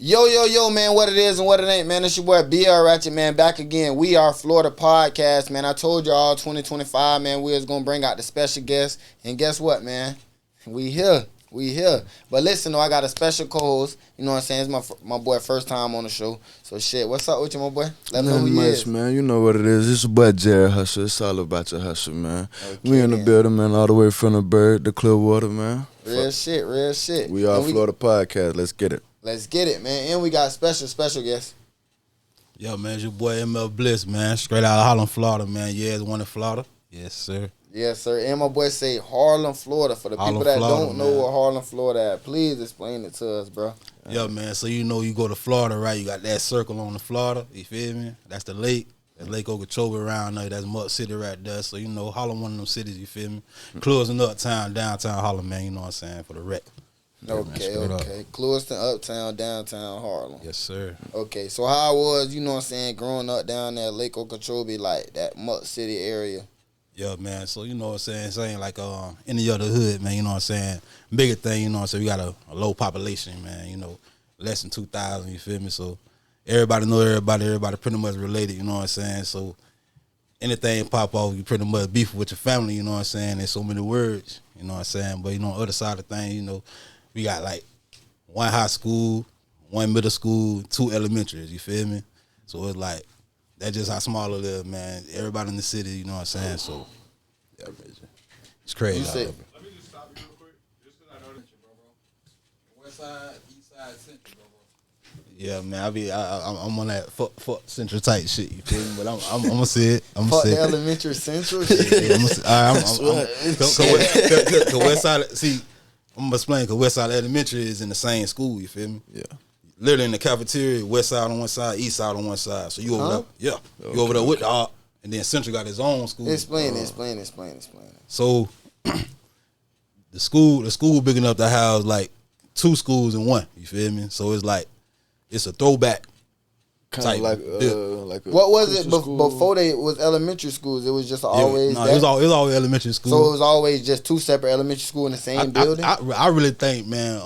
Yo, man, what it is and what it ain't, man. It's your boy BL Ratchet, man, back again. We are Florida Podcast, man. I told y'all 2025, man, we was going to bring out the special guest. And guess what, man? We here. But listen, though, I got a special co-host. You know what I'm saying? It's my boy first time on the show. So, shit, what's up with you, my boy? Let me know who you is. Man. You know what it is. It's your boy Jared Hustle. It's all about your hustle, man. Okay, we in the building, man, all the way from the bird, the Clearwater, man. Real shit. We are Florida Podcast. Let's get it. Let's get it, man. And we got special guests. Yo, man, it's your boy BL Bliss, man. Straight out of Harlem, Florida, man. Yeah, it's one in Florida. Yes, sir. Yes, sir. And my boy say Harlem, Florida. For the people that don't know where Harlem, Florida at, please explain it to us, bro. Yeah, man. So you know you go to Florida, right? You got that circle on the Florida. You feel me? That's the lake. That's Lake Okeechobee around there. That's Muck City right there. So, you know, Harlem, one of them cities, you feel me? Closing uptown, downtown Harlem, man. You know what I'm saying? For the wreck. Okay. Clewiston, uptown, downtown Harlem. Yes, sir. Okay, so how I was, you know what I'm saying, growing up down there, Lake Okeechobee, like that Muck City area. Yeah, man. So, you know what I'm saying like any other hood, man, you know what I'm saying? Bigger thing, you know what I'm saying? We got a low population, man, you know, less than 2,000, you feel me? So, everybody know everybody pretty much related, you know what I'm saying? So, anything pop off, you pretty much beef with your family, you know what I'm saying? There's so many words, you know what I'm saying? But, you know, on the other side of things, you know, we got like one high school, one middle school, 2 elementaries, you feel me? So it's like, that's just how small it is, man. Everybody in the city, you know what I'm saying? So, yeah, it's crazy. You say, let me just stop you real quick, just because I know that you, bro. West side, east side, central, bro. Yeah, man, I'm on that fuck central type shit, you feel me? But I'm gonna say it. fuck the elementary central shit. Yeah, cause West Side, see, I'm gonna explain, cause West Side Elementary is in the same school, you feel me? Yeah. Literally in the cafeteria, West Side on one side, East Side on one side. So you over there, yeah. Okay. You over there with the art, and then Central got his own school. Explain it. So the school big enough to house like 2 schools in one. You feel me? So it's like it's a throwback. Kind of like a what was it school? Before they was elementary schools? It was just always it was always elementary school. So it was always just 2 separate elementary schools in the same building. I really think, man,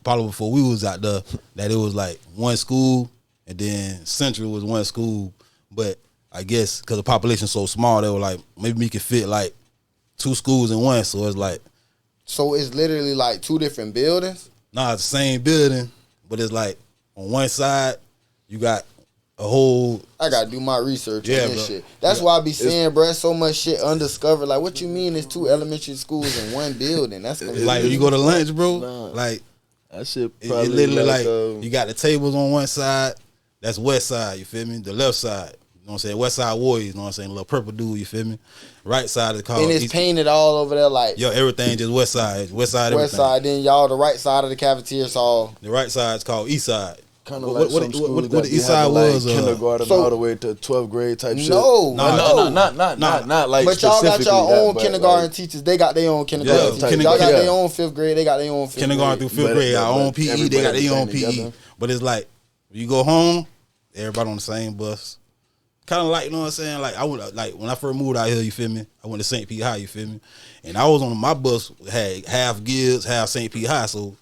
probably before we was out there, that it was like one school, and then Central was one school. But I guess because the population so small, they were like, maybe we could fit like 2 schools in one. So it's like, so it's literally like 2 different buildings. Nah, it's the same building, but it's like on one side you got a whole. I gotta do my research on this shit. That's yeah. why I be saying, bruh, so much shit undiscovered. Like, what you mean? It's 2 elementary schools in one building? That's like when you go to lunch, bro. Nah. Like that shit it probably literally like you got the tables on one side. That's West Side. You feel me? The left side. You know what I'm saying? West Side Warriors. You know what I'm saying? Little purple dude. You feel me? Right side is called. And it's painted all over there, like everything just West Side. West Side. Everything. West Side. Then y'all the right side of the cafeteria. It's all the right side is called East Side. Kind of like some schools what the East Side was, kindergarten all the way to 12th grade type shit. No, not like. But y'all got your own that, kindergarten teachers. They got their own kindergarten teachers. Y'all got their own 5th grade. They got their own 5th kindergarten through 5th grade. Our own PE. They got their own PE. But it's like when you go home, everybody on the same bus. Kind of like, you know what I'm saying? Like I went, like when I first moved out here, you feel me? I went to St. Pete High, you feel me? And I was on my bus had half Gibbs, half St. Pete High. So you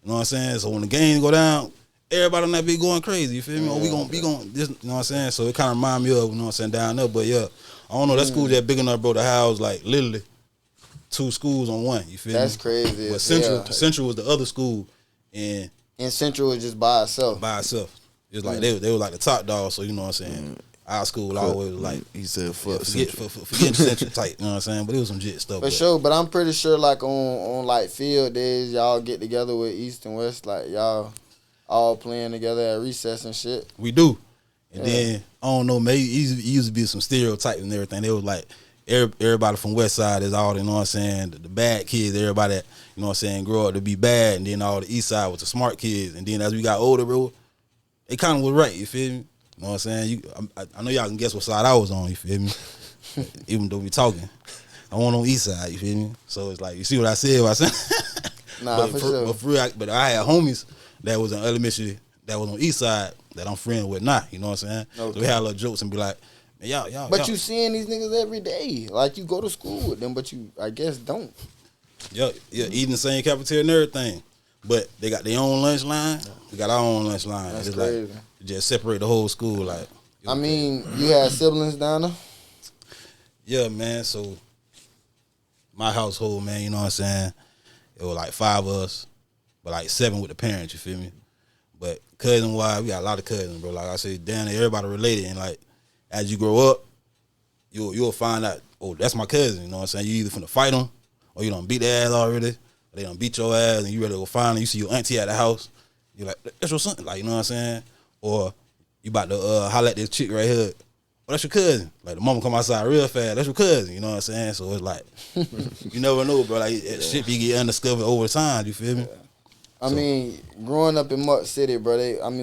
know what I'm saying? So when the game go down, everybody on that be going crazy, you feel me? Oh, we gonna this, you know what I'm saying? So it kind of remind me of, you know what I'm saying, down there. But yeah, I don't know, that school that big enough, bro, to house like literally 2 schools on one, you feel me? That's crazy. But Central was the other school, and Central was just by itself. It's like they were like the top dog, so you know what I'm saying? Our school always was like, he said forget Central type, you know what I'm saying? But it was some shit stuff. For sure, but I'm pretty sure like on like field days, y'all get together with East and West, like y'all all playing together at recess and shit. We do. And then, I don't know, maybe it used to be some stereotypes and everything. They was like, everybody from West Side is all, you know what I'm saying, the bad kids, everybody that, you know what I'm saying, grow up to be bad, and then all the East Side was the smart kids. And then as we got older, bro, it kind of was right, you feel me? You know what I'm saying? I know y'all can guess what side I was on, you feel me? Even though we talking. I wasn't on East Side, you feel me? So it's like, you see what I said? Nah, for sure. But for real, but I had homies that was in elementary that was on East Side that I'm friends with now, you know what I'm saying? Okay. So we had little jokes and be like, man, y'all. But you seeing these niggas every day. Like, you go to school with them, but you, I guess, don't. Yeah, eating the same cafeteria and everything. but they got their own lunch line. We got our own lunch line. That's it's crazy. like just separate the whole school. Like, I mean, you had siblings down there? yeah, man. So my household, man, you know what I'm saying? It was like 5 of us, but like 7 with the parents, you feel me? But cousin-wise, we got a lot of cousins, bro. Like I said, down there, everybody related. And like, as you grow up, you'll find out, oh, that's my cousin, you know what I'm saying? You either finna fight them, or you done beat their ass already, or they done beat your ass, and you ready to go find them. You see your auntie at the house, you're like, that's your son, like, you know what I'm saying? Or you about to holler at this chick right here, oh, that's your cousin. Like, the mama come outside real fast, that's your cousin, you know what I'm saying? So it's like, you never know, bro. Like, shit be get undiscovered over time, you feel me? I mean, growing up in Muck City, bro,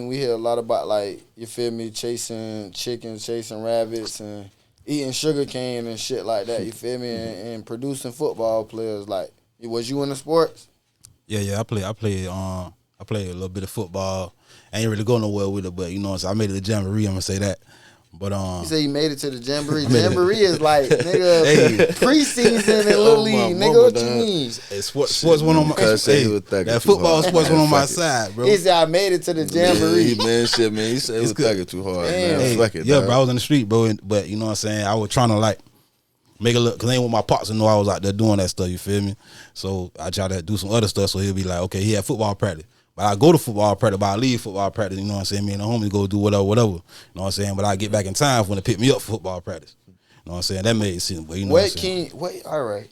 we hear a lot about, like, you feel me, chasing chickens, chasing rabbits, and eating sugar cane and shit like that, you feel me, and producing football players. Like, was you in the sports? Yeah, I played a little bit of football. I ain't really go nowhere with it, but you know what I'm saying? I made it to Jamboree, I'm gonna say that. But you say you made it to the Jamboree. Jamboree is like, nigga, preseason and Little League. Nigga, what you mean? Hey, sports went on my that football sports went on my side, bro. He said I made it to the Jamboree. Man, shit, man. He said it was thugging too hard, man. Hey, Fuck it, yeah, dog. bro. I was in the street, bro. But you know what I'm saying? I was trying to like make it look, cause I ain't want my pops to know I was out there doing that stuff. You feel me? So I try to do some other stuff. So he'll be like, okay, he had football practice. But I go to football practice, but I leave football practice, you know what I'm saying? Me and the homie go do whatever. You know what I'm saying? But I get back in time for when they pick me up for football practice. You know what I'm saying? That made sense, but you know what I'm saying? All right.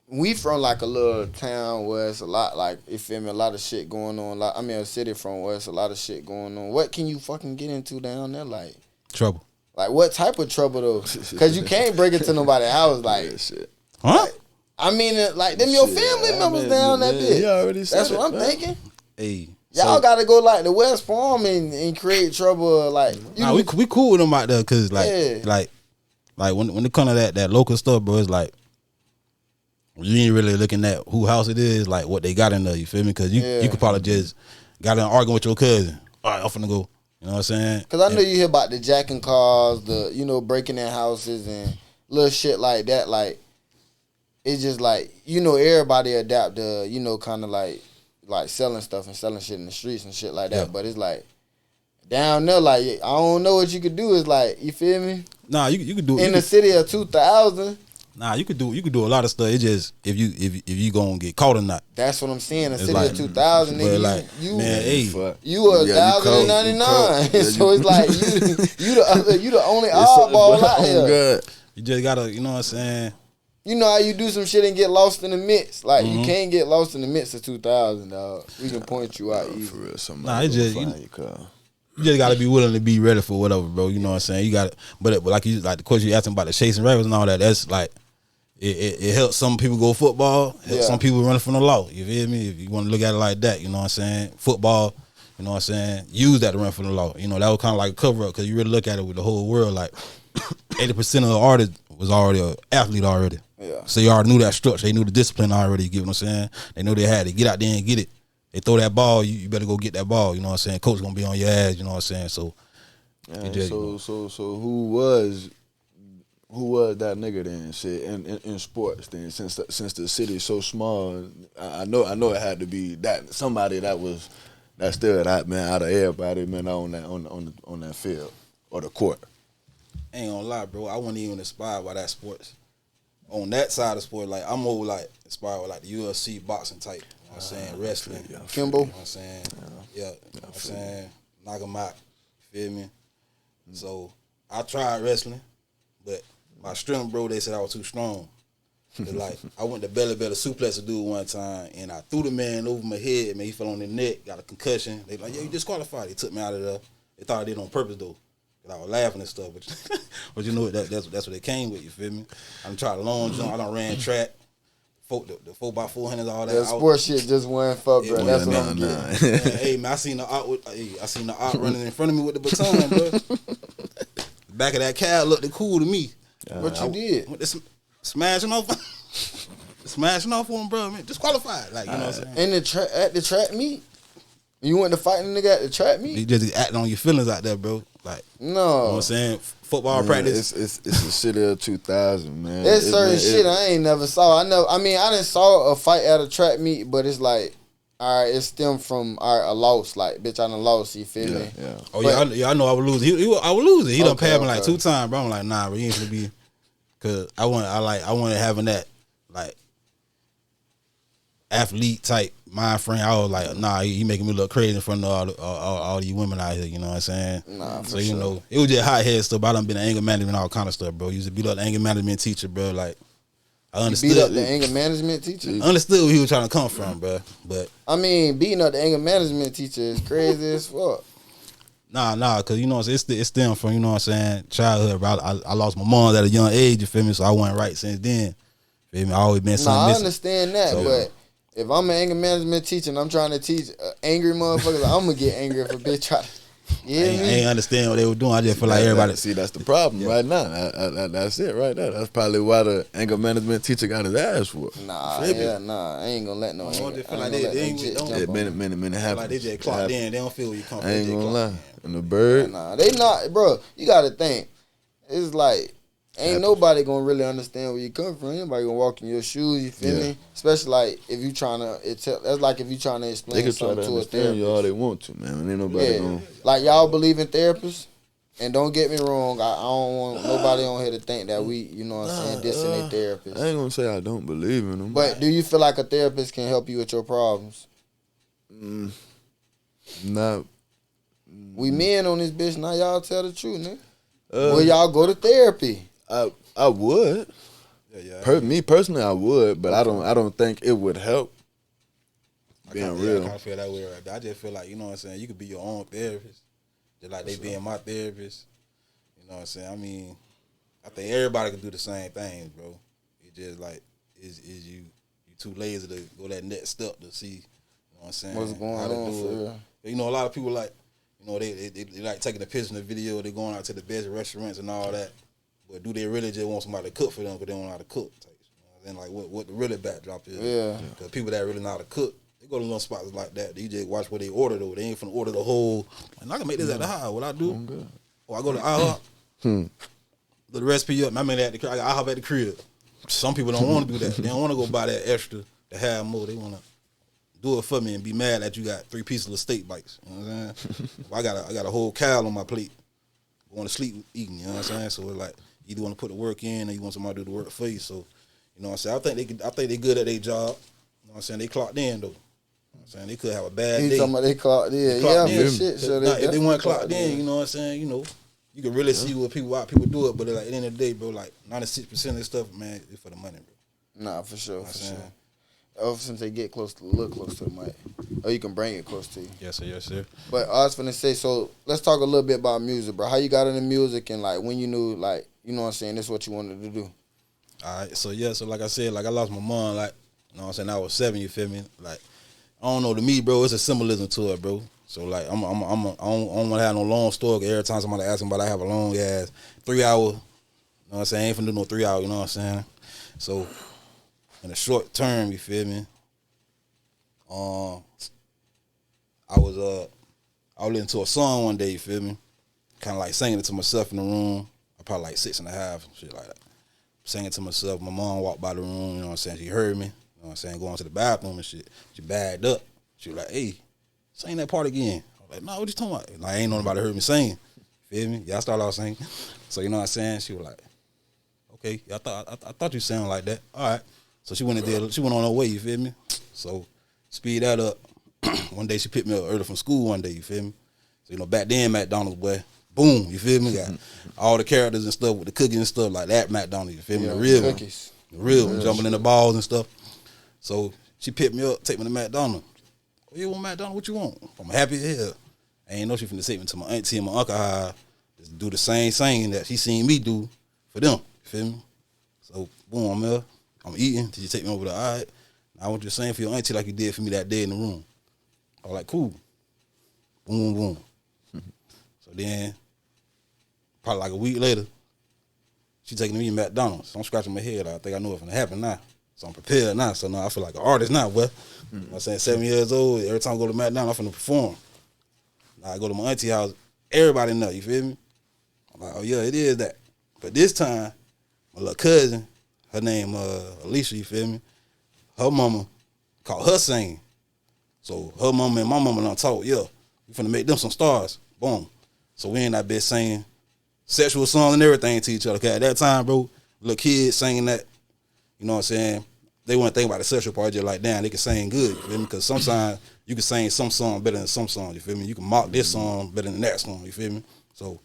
We from like a little town where it's a lot, like, you feel me, a lot of shit going on. Like, a city from where it's a lot of shit going on. What can you fucking get into down there? Like, Trouble. Like, what type of trouble, though? Because you can't break it to nobody's house, like. Yeah, shit. Huh? Like, them your family members down that bitch. You already said That's what I'm thinking. Hey. Y'all gotta go like the West Farm and create trouble. Like, we cool with them out there, cause like when it come to that local stuff, bro, it's like you ain't really looking at who house it is, like what they got in there. You feel me? Cause you could probably just got in arguing with your cousin. All right, I'm finna go. You know what I'm saying? Cause I know you hear about the jacking cars, the breaking in houses and little shit like that. Like, it's just like, everybody adapt to kind of like selling stuff and selling shit in the streets and shit like that. Yeah. But it's like down there, like, I don't know what you could do. It's like, you feel me? Nah, you could do in the city of 2000. Nah, you could do a lot of stuff. It's just if you gonna get caught or not. That's what I'm saying. The city like, of 2000, nigga. Like, you 1,099. So it's like you the only oddball out here. Good. You just gotta, you know what I'm saying? You know how you do some shit and get lost in the midst. Like, you can't get lost in the midst of 2000, dog. We can point you out. For real, it's just you just gotta be willing to be ready for whatever, bro. You know what I'm saying? You got to, but like the question you asking about the chasing rabbits and all that. That's like it helps some people go football. Helps some people running from the law. You feel me? If you want to look at it like that, you know what I'm saying? Football, you know what I'm saying? Use that to run from the law. You know, that was kind of like a cover up because you really look at it with the whole world. Like 80% of the artists was already an athlete already. Yeah. So you already knew that structure. They knew the discipline already. You get what I'm saying? They knew they had to get out there and get it. They throw that ball, you better go get that ball. You know what I'm saying? Coach gonna be on your ass. You know what I'm saying? So, so who was that nigga then? Shit, in sports then, since the city is so small, I know it had to be that somebody that stood out, man, out of everybody, man, on that field or the court. Ain't gonna lie, bro. I wasn't even inspired by that sports. On that side of sport, like I'm more like inspired with like the UFC boxing type. You know what I'm saying? Wrestling. Kimbo. You know what I'm saying? Yeah. You know what I'm saying? Knock him out. You feel me? So I tried wrestling, but my strength, bro, they said I was too strong. Like I went to belly suplex a dude one time and I threw the man over my head, man. He fell on the neck, got a concussion. They like, yeah, you disqualified. They took me out of there. They thought I did it on purpose though. I was laughing and stuff, but you know that's what they came with. You feel me? I done tried a long jump. I done ran track, the 4x400s, all that. That sports shit just wasn't for, bro. That's what I'm getting. Hey man, I seen the op running in front of me with the baton, bro. Back of that cow looked cool to me. What you did? Went to smashing off on him, bro. Man, disqualified, like you know what I'm saying. At the track meet, you went to fighting the nigga at the track meet. You just acting on your feelings out there, bro. Like, no, you know what I'm saying? Football practice. It's a city of 2000, man. There's certain shit I ain't never saw. I done saw a fight at a track meet, but it's like all right, it stemmed from a loss. Like, bitch, I done lost. You feel me? Yeah. Oh yeah, I know I would lose. I would lose it. He done Okay, passed me like okay. 2 times, bro. I'm like, nah, bro, you ain't gonna be, cause I wanted having that like athlete type mind frame. I was like, nah, he making me look crazy in front of all these women out here. You know what I'm saying? Nah, so for you sure. know, it was just hot head stuff. But I done been an anger management, all kind of stuff, bro. Used to be like the anger management teacher, bro. Like I You understood. beat up the anger management teacher? Understood where he was trying to come from, bro. But I mean, beating up the anger management teacher is crazy as fuck. nah, cause you know it's stemmed from, you know what I'm saying, childhood, bro. I lost my mom at a young age, you feel me? So I wasn't right since then. Feel me? I always been something Nah, I missing. understand that, So, but if I'm an anger management teacher and I'm trying to teach angry motherfuckers, I'm gonna get angry if a bitch try to. You I hear me? ain't understand what they were doing. I just feel like everybody. See, that's the problem right now. That's it right there. That's probably why the anger management teacher got his ass whooped. Nah, Feel me? yeah, nah. I ain't gonna let no. I Anger, just feel I like ain't gonna they let ain't- no jit don't- jump Yeah, on me. minute Like happens. they just clocked in. They don't feel where you come from. I ain't They just gonna clocked lie. in. And the bird, Nah, they not, bro. You gotta think. It's like ain't nobody gonna really understand where you come from. Anybody gonna walk in your shoes. You feel Yeah. me? Especially like if you trying to. That's like if you trying to they explain can try something to to a understand you all therapist. they want to, man. Ain't nobody Yeah, gonna. like y'all believe in therapists. And don't get me wrong, I don't want nobody on here to think that we, you know what I'm saying, dissing a therapist. I ain't gonna say I don't believe in them. But do you feel like a therapist can help you with your problems? Not. We men on this bitch, now y'all tell the truth, nigga. Uh, Will y'all go to therapy? I would. Yeah. Me personally, I would, but I don't think it would help. Being I real. kind of feel that way right there. I just feel like, you know what I'm saying, you could be your own therapist. Just like they being my therapist. You know what I'm saying? I mean, I think everybody can do the same things, bro. It's just like, is you too lazy to go that next step to see, you know what I'm saying? What's going how to on do for it. real? You know, a lot of people like, you know, they like taking a picture in the video, they going out to the best restaurants and all that. But do they really just want somebody to cook for them because they don't know how to cook? You know, then like what the really backdrop is. Yeah. Because people that really know how to cook, they go to little spots like that. They just watch what they order though. They ain't finna order the whole. And I can make this at the house. What I do? Or I go to IHOP. The recipe up. I mean at the crib. I got IHOP at the crib. Some people don't want to do that. They don't want to go buy that extra to have more. They want to do it for me and be mad that you got 3 pieces of steak bites. You know what I'm saying? I got a whole cow on my plate. Going to sleep eating. You know what I'm saying? So it's like either want to put the work in or you want somebody to do the work for you. So you know what I'm saying? I think they good at their job. You know what I'm saying? They clocked in though. You know what I'm saying? They could have a bad You day. talking about they clocked in? They clocked Yeah, in. for shit. So Nah, if they definitely weren't clocked in, you know what I'm saying? You know, you can really see what people, why people do it. But like at the end of the day, bro, like 96% of this stuff, man, is for the money, bro. Nah, for sure, You know what for I'm sure. saying? Oh, since they get close to the mic, or you can bring it close to you. Yes, sir. But I was finna say, so let's talk a little bit about music, bro. How you got into music and like when you knew, like, you know what I'm saying, this is what you wanted to do. All right, so yeah, so like I said, like I lost my mom, like, you know what I'm saying, I was 7, you feel me? Like, I don't know, to me, bro, it's a symbolism to it, bro. So like, I don't want to have no long story. Every time somebody asks me about it, I have a long ass 3 hour, you know what I'm saying? I ain't finna do no 3 hour, you know what I'm saying? So, in the short term, you feel me? I was listening to a song one day, you feel me? Kind of like singing it to myself in the room. I probably like 6.5, shit like that. Singing to myself. My mom walked by the room, you know what I'm saying? She heard me, you know what I'm saying? Going to the bathroom and shit. She bagged up. She was like, hey, sing that part again. I was like, no, what you talking about? Like, ain't nobody heard me sing. Feel me? Yeah, I started off singing. So, you know what I'm saying? She was like, okay, I thought you sounded like that. All right. So she went on her way, you feel me? So speed that up. One day she picked me up early from school one day, you feel me? So, you know, back then McDonald's, boy, boom, you feel me? Got all the characters and stuff with the cookies and stuff like that McDonald's, you feel me? Yeah, The real one. cookies. The real one, jumping in the balls and stuff. So she picked me up, take me to McDonald's. Oh, you want McDonald's? What you want? I'm happy as hell. I ain't know she finna take me to my auntie and my uncle house to do the same singing that she seen me do for them, you feel me? So, boom, I'm here. I'm eating. Did you take me over there? All right. I want you to sing for your auntie like you did for me that day in the room. I was like, cool. Boom, boom. So then, probably like a week later, she taking me to McDonald's. So I'm scratching my head. I think I know what's going to happen now. So I'm prepared now. So now I feel like an artist now, boy. You know what I'm saying? 7 years old. Every time I go to McDonald's, I'm finna perform. Now I go to my auntie house. Everybody know, you feel me? I'm like, oh yeah, it is that. But this time, my little cousin, her name Alicia, you feel me? Her mama caught her singing. So her mama and my mama done talk, yeah, we finna make them some stars. Boom. So we in that bitch saying sexual songs and everything to each other. Cause at that time, bro, little kids singing that, you know what I'm saying? They wouldn't think about the sexual part, just like, damn, they can sing good, you feel me? Because sometimes you can sing some song better than some song, you feel me? You can mock this song better than that song, you feel me? So,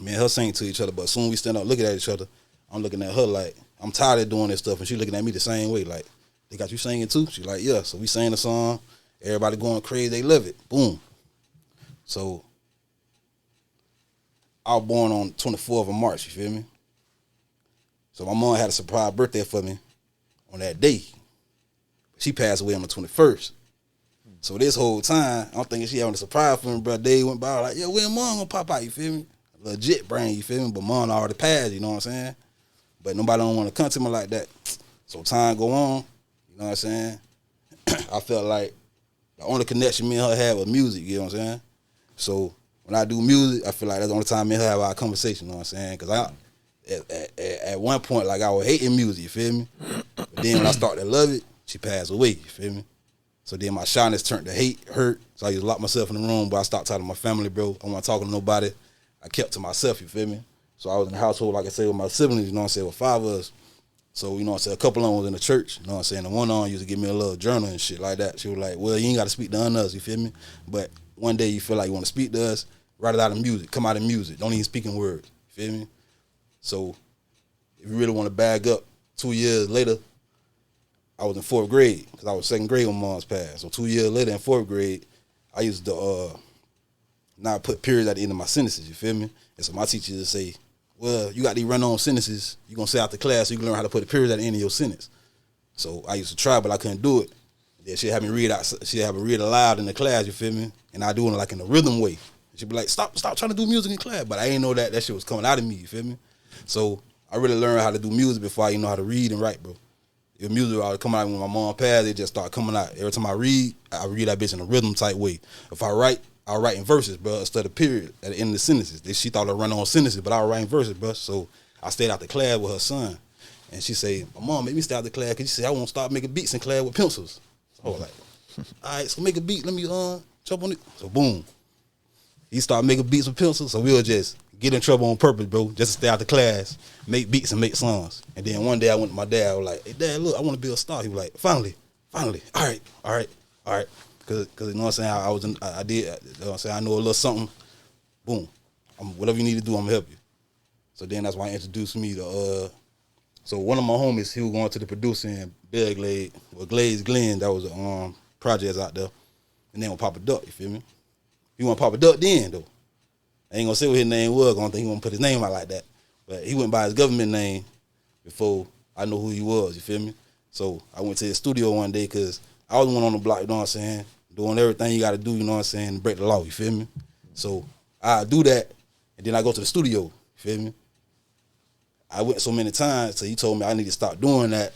me and her sing to each other, but soon we stand up looking at each other, I'm looking at her like, I'm tired of doing this stuff, and she looking at me the same way, like, they got you singing too? She like, yeah. So we sang the song, everybody going crazy, they love it, boom. So, I was born on 24th of March, you feel me? So my mom had a surprise birthday for me on that day. She passed away on the 21st. So this whole time, I'm thinking she having a surprise for me, bro. Day went by, like, yeah, when mom gonna pop out, you feel me? Legit brain, you feel me? But mom already passed, you know what I'm saying? But nobody don't want to come to me like that. So time go on, you know what I'm saying? I felt like the only connection me and her had was music, you know what I'm saying? So when I do music, I feel like that's the only time me and her have our conversation, you know what I'm saying? Because at one point, like, I was hating music, you feel me? But then when I started to love it, she passed away, you feel me? So then my shyness turned to hate, hurt. So I used to lock myself in the room, but I stopped talking to my family, bro. I wasn't talking to nobody. I kept to myself, you feel me? So I was in the household, like I said, with my siblings, you know what I'm saying, with 5 of us. So, you know what I'm saying, a couple of them was in the church, you know what I'm saying? And one of them used to give me a little journal and shit like that. She was like, well, you ain't got to speak to none of us, you feel me? But one day you feel like you want to speak to us, write it out in music, come out in music. Don't even speak in words, you feel me? So if you really want to bag up, 2 years later, I was in 4th grade because I was 2nd grade when mom's passed. So 2 years later in 4th grade, I used to not put periods at the end of my sentences, you feel me? And so my teacher would say, well, you got these run-on sentences. You're going to say out the class so you can learn how to put a period at the end of your sentence. So I used to try, but I couldn't do it. Then she'd have me read out. She'd have me read aloud in the class, you feel me? And I do it like in a rhythm way. She'd be like, stop trying to do music in class. But I didn't know that shit was coming out of me, you feel me? So I really learned how to do music before I even know how to read and write, bro. Your music would come out when my mom passed, it just started coming out. Every time I read that bitch in a rhythm type way. If I write, I'll write in verses, bro, instead of period at the end of the sentences. She thought I'd run on sentences, but I was writing verses, bro. So I stayed out the class with her son. And she said, my mom made me stay out the class because she said, I won't start making beats in class with pencils. So I was like, all right, so make a beat. Let me jump on it. So boom. He started making beats with pencils, so we'll just get in trouble on purpose, bro, just to stay out the class, make beats and make songs. And then one day I went to my dad, I was like, hey, Dad, look, I want to be a star. He was like, finally, all right. Because you know what I'm saying, I did, you know what I'm saying, I know a little something. Boom. Whatever you need to do, I'm going to help you. So then that's why I introduced me to, so one of my homies, he was going to the producer in Bell Glaze Glen, that was projects out there. And then with Papa Duck, you feel me? He want Papa Duck then, though. I ain't gonna say what his name was. I don't think he gonna put his name out like that. But he went by his government name before I know who he was, you feel me? So I went to his studio one day because I was the one on the block, you know what I'm saying? Doing everything you gotta do, you know what I'm saying, to break the law, you feel me? So I do that, and then I go to the studio, you feel me? I went so many times, so he told me I need to stop doing that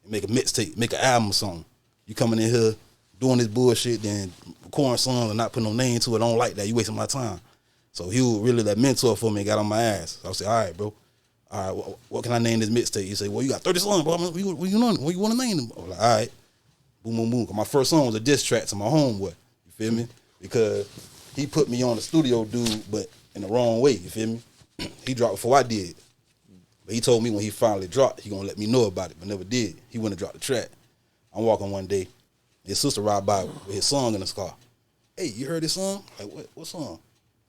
and make a mixtape, make an album or something. You coming in here doing this bullshit, then recording songs and not putting no name to it, I don't like that, you wasting my time. So he was really that mentor for me and got on my ass. So I said, all right, bro. All right, what can I name this mixtape? He said, well, you got 30 songs, bro. What you want to name them? I was like, all right. Boom, boom, boom. My first song was a diss track to my homeboy. You feel me? Because he put me on the studio dude, but in the wrong way. You feel me? He dropped before I did. But he told me when he finally dropped, he going to let me know about it, but never did. He went and dropped the track. I'm walking one day. His sister ride by with his song in the car. Hey, you heard this song? Like, what song?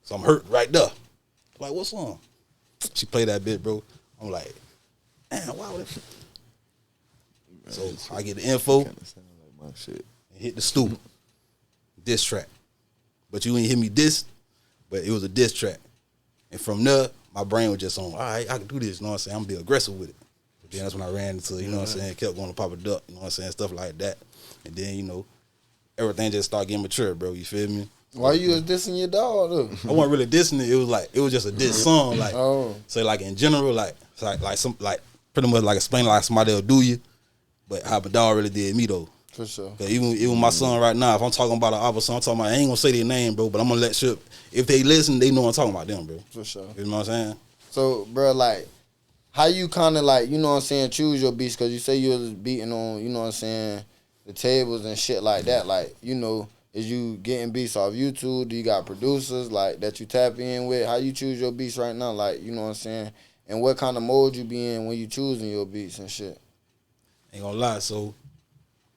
So I'm hurt right there. Like, what song? She played that bit, bro. I'm like, damn, why would it? So I get the info. Kinda sound like my shit. And hit the stoop. Diss track. But you ain't hear me diss, but it was a diss track. And from there, my brain was just on, all right, I can do this, you know what I'm saying? I'm gonna be aggressive with it. But then that's when I ran into, you know what I'm saying, kept going to Papa Duck, you know what I'm saying, stuff like that. And then, you know, everything just started getting mature, bro, you feel me? Why you was dissing your dog though? I wasn't really dissing it. It was just a diss song, like. Oh. So like in general, like pretty much like explain like somebody will do you, but how my dog really did me though. For sure. Cause even my son right now, if I'm talking about an opposite song, I'm talking about, I ain't gonna say their name, bro, but I'm gonna let shit. If they listen, they know I'm talking about them, bro. For sure. You know what I'm saying? So, bro, like, how you kind of like, you know what I'm saying, choose your beats? Because you say you was beating on, you know what I'm saying, the tables and shit like that? Like, you know, is you getting beats off YouTube? Do you got producers like that you tap in with? How you choose your beats right now? Like, you know what I'm saying? And what kind of mode you be in when you choosing your beats and shit? Ain't gonna lie, so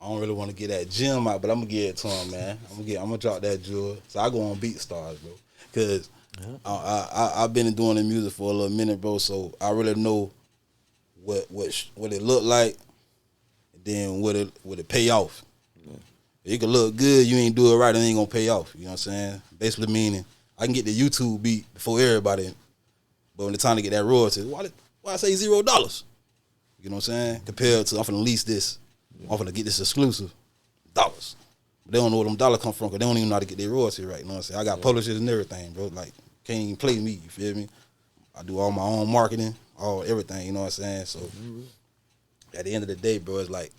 I don't really want to get that gym out, but I'm gonna get it to him, man. I'm gonna drop that jewel. So I go on BeatStars, bro, cause I've been doing the music for a little minute, bro. So I really know what it look like, and then what it pay off. It can look good, you ain't do it right, it ain't gonna pay off. You know what I'm saying? Basically meaning I can get the YouTube beat before everybody, but when it's time to get that royalty, why I say $0? You know what I'm saying? Compared to I'm finna lease this, I'm finna get this exclusive dollars. But they don't know where them dollars come from because they don't even know how to get their royalty right. You know what I'm saying? I got publishers and everything, bro. Like, can't even play me, you feel me? I do all my own marketing, everything, you know what I'm saying? So at the end of the day, bro, it's like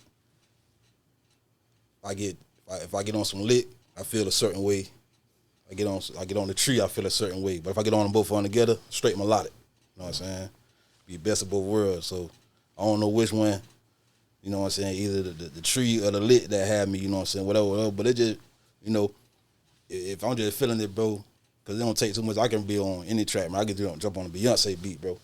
if I get on some lick, I feel a certain way. I get on the tree, I feel a certain way. But if I get on them both on together, straight melodic. You know what I'm saying? Be best of both worlds. So I don't know which one, you know what I'm saying, either the tree or the lit that had me, you know what I'm saying, whatever. But it just, you know, if I'm just feeling it, bro, because it don't take too much, I can be on any track, man. I can jump on a Beyonce beat, bro.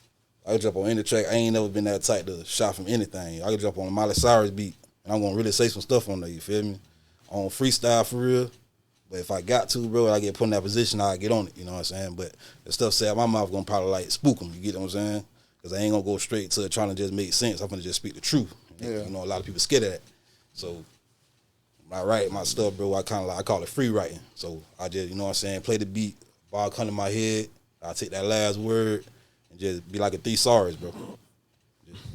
I can jump on any track. I ain't never been that tight to shot from anything. I can jump on a Miley Cyrus beat, and I'm going to really say some stuff on there, you feel me? On freestyle for real. But if I got to, bro, I get put in that position, I get on it, you know what I'm saying? But the stuff said my mouth going to probably like spook them, you get what I'm saying? Because I ain't going to go straight to trying to just make sense. I'm going to just speak the truth. Yeah. You know, a lot of people scared of that. So when I write my stuff, bro, I call it free writing. So I just, you know what I'm saying, play the beat, ball come to my head, I take that last word and just be like a thesaurus, bro.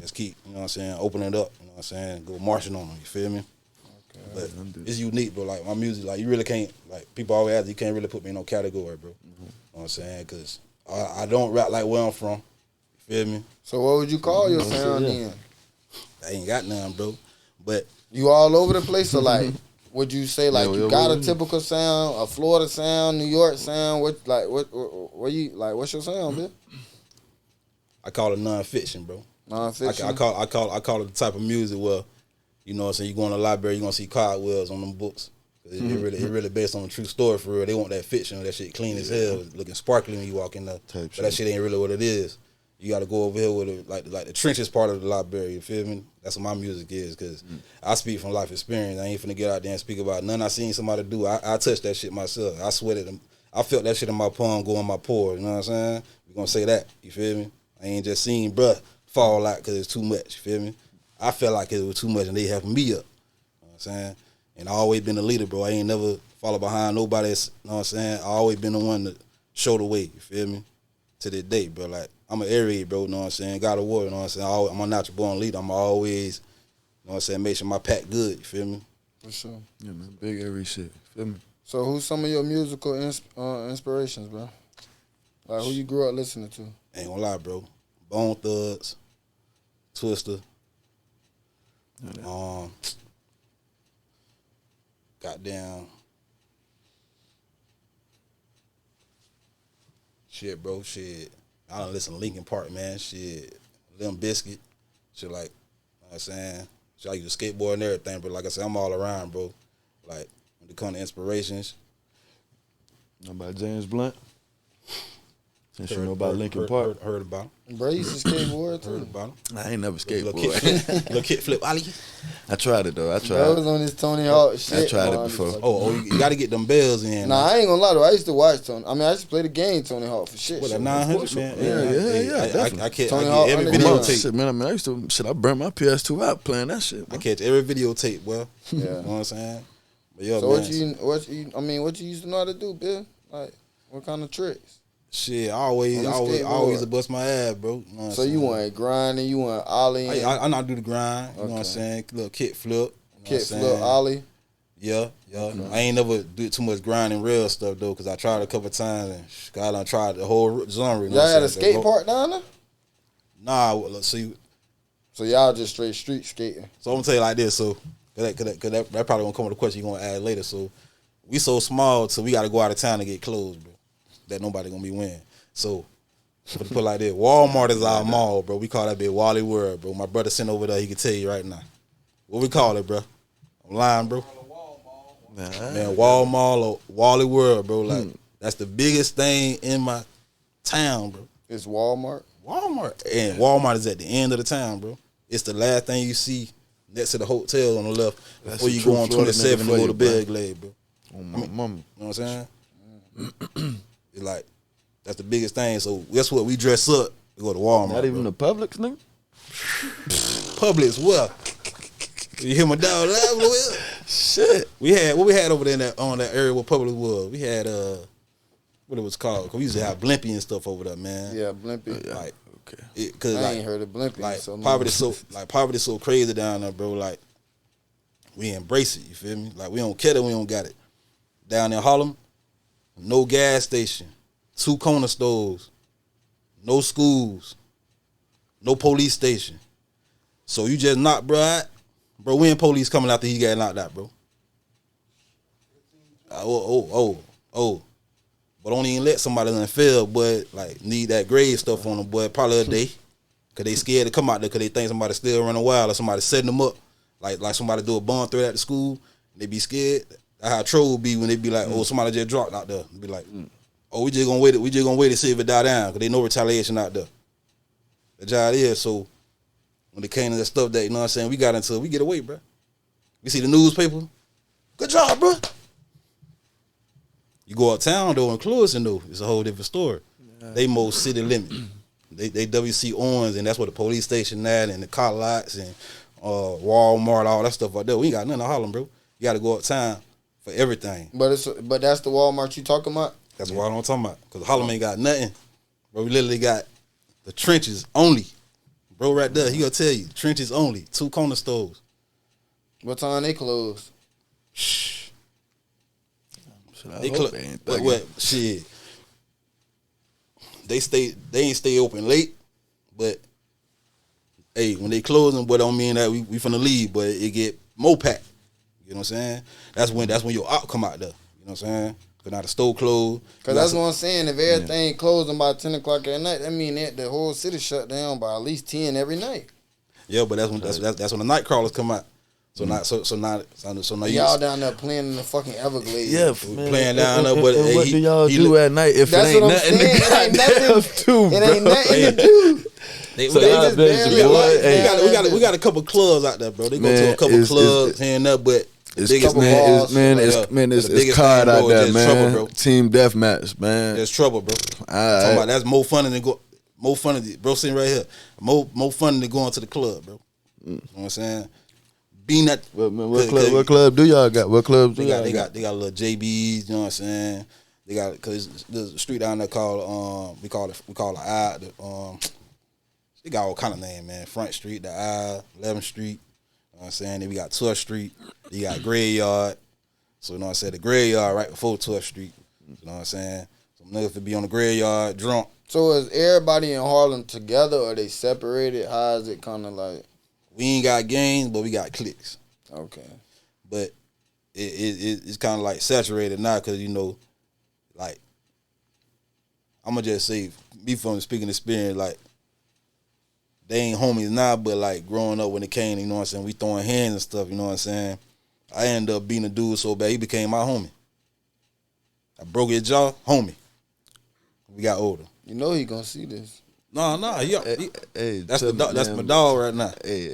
Just keep, you know what I'm saying, open it up, you know what I'm saying, go marching on them, you feel me? But it's unique, bro. Like, my music, like, you really can't, like, people always ask, you can't really put me in no category, bro. You know what I'm saying? Because I don't rap like where I'm from. You feel me? So what would you call your sound then? I ain't got none, bro. But you all over the place, so, like, would you say, like, you got a typical sound, a Florida sound, New York sound? What's your sound, man? I call it non-fiction, bro. Non-fiction? I call it the type of music where, you know what I'm saying, you go in the library, you're going to see cardwells on them books. It really based on a true story for real. They want that fiction, that shit clean as hell, looking sparkly when you walk in there. But that shit ain't really what it is. You got to go over here with like the trenches part of the library, you feel me? That's what my music is, because I speak from life experience. I ain't finna get out there and speak about none I seen somebody do. I touched that shit myself. I sweated them. I felt that shit in my palm go in my pores, you know what I'm saying? We're going to say that, you feel me? I ain't just seen bruh fall out because it's too much, you feel me? I felt like it was too much and they helping me up, you know what I'm saying? And I always been a leader, bro. I ain't never follow behind nobody, you know what I'm saying? I always been the one to show the way, you feel me? To this day, bro. Like, I'm an air raid, bro, you know what I'm saying? God of war, you know what I'm saying? I'm a natural born leader. I'm always, you know what I'm saying, make sure my pack good, you feel me? For sure. Yeah, man, big every shit, feel me? So who's some of your musical inspirations, bro? Like, who you grew up listening to? Ain't gonna lie, bro. Bone Thugs, Twister, goddamn, shit, bro, shit. I done listen to Linkin Park, man, shit, Limp Bizkit, shit, like, you know what I'm saying? Shit, I use a skateboard and everything, but like I said, I'm all around, bro. Like, when it comes to inspirations. Know about James Blunt? Since you know about Linkin Park. Heard about him. Bro, you used to skateboard too. Heard about him. I ain't never skateboard. Little kick flip, Ali. I tried it though. I tried. That was on this Tony Hawk shit. I tried it before. Oh, you got to get them bells in. Nah, I ain't gonna lie though. I used to watch Tony. I mean, I used to play the game Tony Hawk for shit. What, a shit. 900, man? Yeah. I catch Tony I Hawk get every Underground. videotape. Shit, man. I used to I burnt my PS2 out playing that shit. Bro. I catch every videotape, bro. Yeah. You know what I'm saying? But yo, So man, what you used to know how to do, Bill? Like, what kind of tricks? shit, I always bust my ass, bro. You know what So I'm you saying? want grinding, you want ollie, I not do the grind. You know what I'm Okay. saying? Little kick flip. You know kick what I'm flip, saying? ollie. Yeah. I ain't never do too much grinding real stuff though, cause I tried a couple times and I done tried the whole genre. You know Y'all what had I'm a saying? skate park down there? Nah, let's see. So y'all just straight street skating. So I'm gonna tell you like this. So, cause that probably gonna come with a question you gonna add later. So, we so small, so we gotta go out of town to get clothes, bro. That nobody gonna be wearing. So, to put it like this, Walmart is our mall, bro. We call that bit Wally World, bro. My brother sent over there, he can tell you right now. What we call it, bro? I'm lying, bro. Nah, Man, Wall Mall or Wally World, bro. Like that's the biggest thing in my town, bro. It's Walmart. Walmart. And Walmart is at the end of the town, bro. It's the last thing you see next to the hotel on the left before you go on 27 to go to Belgrade, bro. Oh, my mama. You know what I'm saying? It's like, that's the biggest thing. So guess what? We dress up, we go to Walmart. Not even the Publix, nigga? Publix, what? You hear my dog laughing? Well, shit. We had, what we had over there in that, on that area where Publix was? We had, what it was called? Cause we used to have Blimpy and stuff over there, man. Yeah, Blimpy. Yeah. Like, Okay. cause I like, ain't heard of Blimpy. like so poverty so crazy down there, bro. Like we embrace it. You feel me? Like we don't care that we don't got it. Down in Harlem, no gas station, 2 corner stores, no schools, no police station. So you just knock, bro. Bro, when police coming after he got knocked out, bro? Oh. But don't even let somebody done fail, but like need that grade stuff on them, boy. Probably a day, cause they scared to come out there, cause they think somebody still running wild or somebody setting them up, like somebody do a bomb threat at the school. They be scared. That's how troll be when they be like, oh, somebody just dropped out there. Be like, oh, we just gonna wait. We just gonna wait to see if it die down, cause they know retaliation out there. The job is so. When it came to that stuff that, you know what I'm saying, we got into, we get away, bro. We see the newspaper. Good job, bro. You go uptown though in Clewiston though, it's a whole different story. They most city limit. They WC Owens, and that's where the police station at, and the car lots and Walmart, all that stuff out there. We ain't got nothing in Harlem, bro. You got to go uptown for everything. But that's the Walmart you talking about? That's what I'm talking about. Cause Harlem ain't got nothing, bro. We literally got the trenches only, bro. Right there, he gonna tell you trenches only. 2 corner stores. What time they close? What shit? They ain't stay open late, but hey, when they closing, but don't mean that we finna leave, but it get more packed. You know what I'm saying? That's when your op come out there. You know what I'm saying? Cause now the store closed. Cause that's what I'm saying. If everything closing by 10 o'clock at night, that mean that the whole city shut down by at least 10 every night. Yeah, but that's when the night crawlers come out. So now y'all down there playing in the fucking Everglades. Yeah, man. Playing down there, but what do y'all do at night if it ain't nothing to do? It ain't nothing to do. We got a couple clubs out there, bro. They go to a couple clubs here and there, but it's card out there, man. Trouble, Team deathmatch, man. There's trouble, bro. Talking about that's more fun than go. More fun than bro sitting right here. More fun than going to the club, bro. You know what I'm saying? Being that what club do y'all got? What clubs do y'all got? They got little JBs. You know what I'm saying? They got because there's a street down there called we call it the I. They got all kind of name, man. Front Street, the I, 11th Street. You know what I'm saying? Then we got 12th Street. You got Graveyard. So you know what I'm saying? The Graveyard right before 12th Street. You know what I'm saying? Some niggas could be on the Graveyard drunk. So is everybody in Harlem together or they separated? How is it kind of like? We ain't got gangs, but we got cliques. Okay. But it's kind of like saturated now because, you know, like, I'm going to just say, me from speaking experience, like, they ain't homies now, but, like, growing up when it came, you know what I'm saying, we throwing hands and stuff, you know what I'm saying. I ended up beating a dude so bad, he became my homie. I broke his jaw, homie. We got older. You know he gonna see this. No, hey, that's my dog right now. Hey,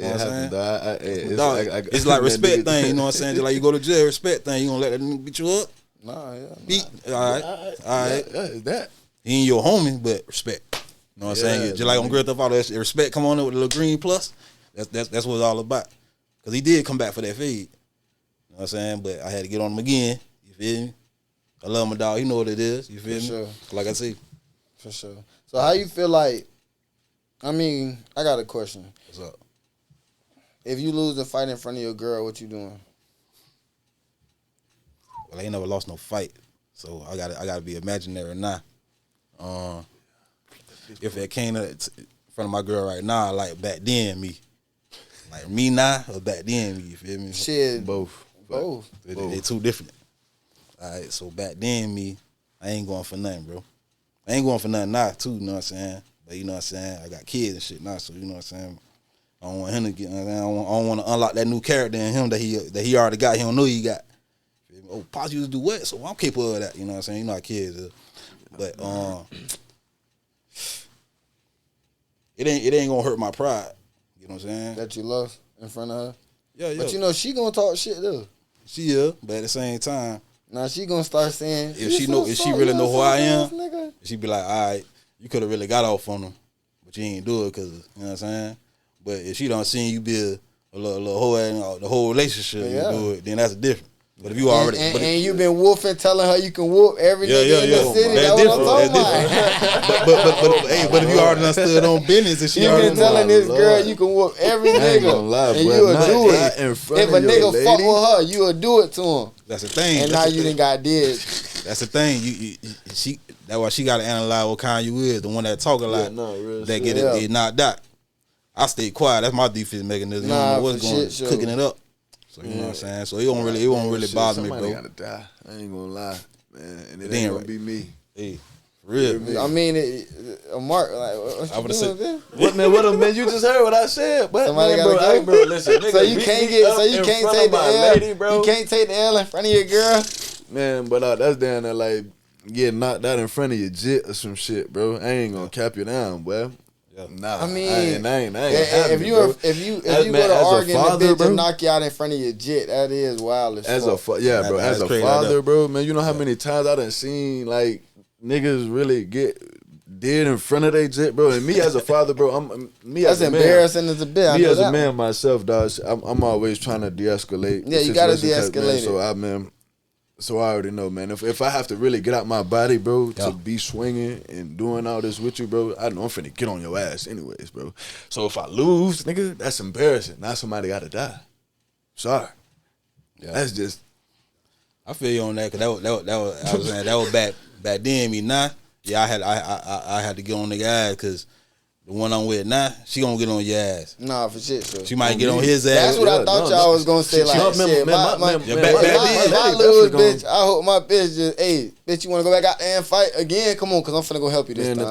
you know it's like respect thing, you know what I'm saying? Just like you go to jail, respect thing, you gonna let that nigga beat you up? Nah, yeah. Beat, all right. That. He ain't your homie, but respect. You know what I'm saying? Just like on Grand Theft Auto, respect come on there with a little green plus. That's what it's all about. Cause he did come back for that fade. You know what I'm saying? But I had to get on him again. You feel me? I love my dog. He know what it is. You feel me? Sure. Like I say. For sure. So how you feel like, I mean, I got a question. What's up? If you lose a fight in front of your girl, what you doing? Well, I ain't never lost no fight. So I gotta be imaginary now. If it came in front of my girl right now, like back then me. Like me now or back then me, you feel me? Shit. Both. They too different. All right, so back then me, I ain't going for nothing, bro. I ain't going for nothing now, too, you know what I'm saying? But you know what I'm saying? I got kids and shit now, so you know what I'm saying? I don't want him to get. I don't want to unlock that new character in him that he already got. He don't know he got. Oh, Pops used to do what? So I'm capable of that. You know what I'm saying? You know how kids is. But it ain't gonna hurt my pride. You know what I'm saying? That you love in front of her. Yeah. But you know she gonna talk shit though. But at the same time, now she gonna start saying if she really know who I am, she be like, all right, you could have really got off on him, but you ain't do it because, you know what I'm saying? But if she done seen you be a little whole and the whole relationship, you do it, then that's different. But if you already and you been whooping, telling her you can whoop every nigga in the city, that's what I'm talking about. But if you already done stood on business and she you already been telling this girl you can whoop every nigga, lie, and you will do it. If a nigga fuck with her, you will do it to him. That's the thing. And now you done got did. That's the thing. That's why she got to analyze what kind you is. The one that talk a lot, that get it knocked out. I stay quiet. That's my defense mechanism. You don't know what's going cooking it up. So you know what I'm saying. So it won't really bother me, bro. Somebody gotta die. I ain't gonna lie, man. And it ain't gonna be me. Hey, for real. I mean, Mark, like, I would have said, what man? You just heard what I said. But somebody man, gotta go. Bro, listen, nigga, so you can't take the L. Lady, bro. You can't take the L in front of your girl. Man, but that's down there like getting knocked out in front of your jit or some shit, bro. I ain't gonna cap you down, boy. Yeah. Nah, I mean, I ain't if you go to argue and the bitch just knock you out in front of your jit, that is wild as fuck. Bro. As a father, bro, man, you know how many times I done seen like niggas really get dead in front of their jit, bro. And me as a father, bro, that's embarrassing as a bitch. Me as a man myself, dog, I'm always trying to de-escalate. Yeah, you gotta de-escalate it. So I already know, man. If I have to really get out my body, bro, to be swinging and doing all this with you, bro, I know I'm finna get on your ass anyways, bro. So if I lose, nigga, that's embarrassing. Now somebody gotta die. Sorry. Yeah. That's just. I feel you on that, cause that was back then. Me now, I had to get on nigga ass, cause the one I'm with now, she gonna get on your ass. Nah, for shit, sure. She might get on his ass. That's what I thought y'all was gonna say. Like, shit, my little bitch, I hope my bitch just, hey, bitch, you wanna go back out there and fight again? Come on, cause I'm finna go help you this time.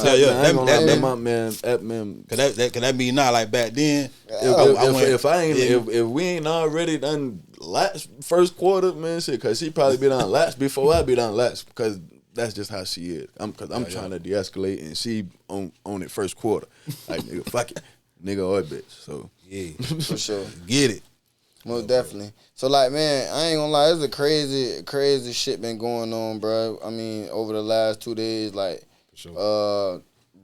Cause that be not like back then. If we ain't already done last first quarter, man, shit, cause she probably be done last before I be done last, because that's just how she is. I'm trying to de-escalate, and she on it first quarter. Like, nigga, fuck it. Nigga or bitch. So, yeah. For sure. Get it. Most definitely. So, like, man, I ain't gonna lie. There's a crazy shit been going on, bro. I mean, over the last 2 days, like,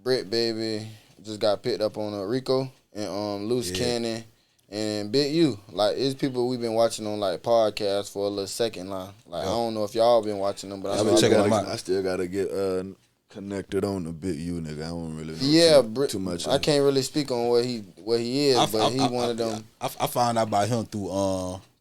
Brit Baby just got picked up on Rico and Loose Cannon. And Big U, like, it's people we've been watching on, like, podcasts for a little second now. Like, I don't know if y'all been watching them, but I've been checking them out. I still got to get connected on the Big U, nigga. I don't really know too much. I can't really speak on what he is, but he one of them. I found out about him through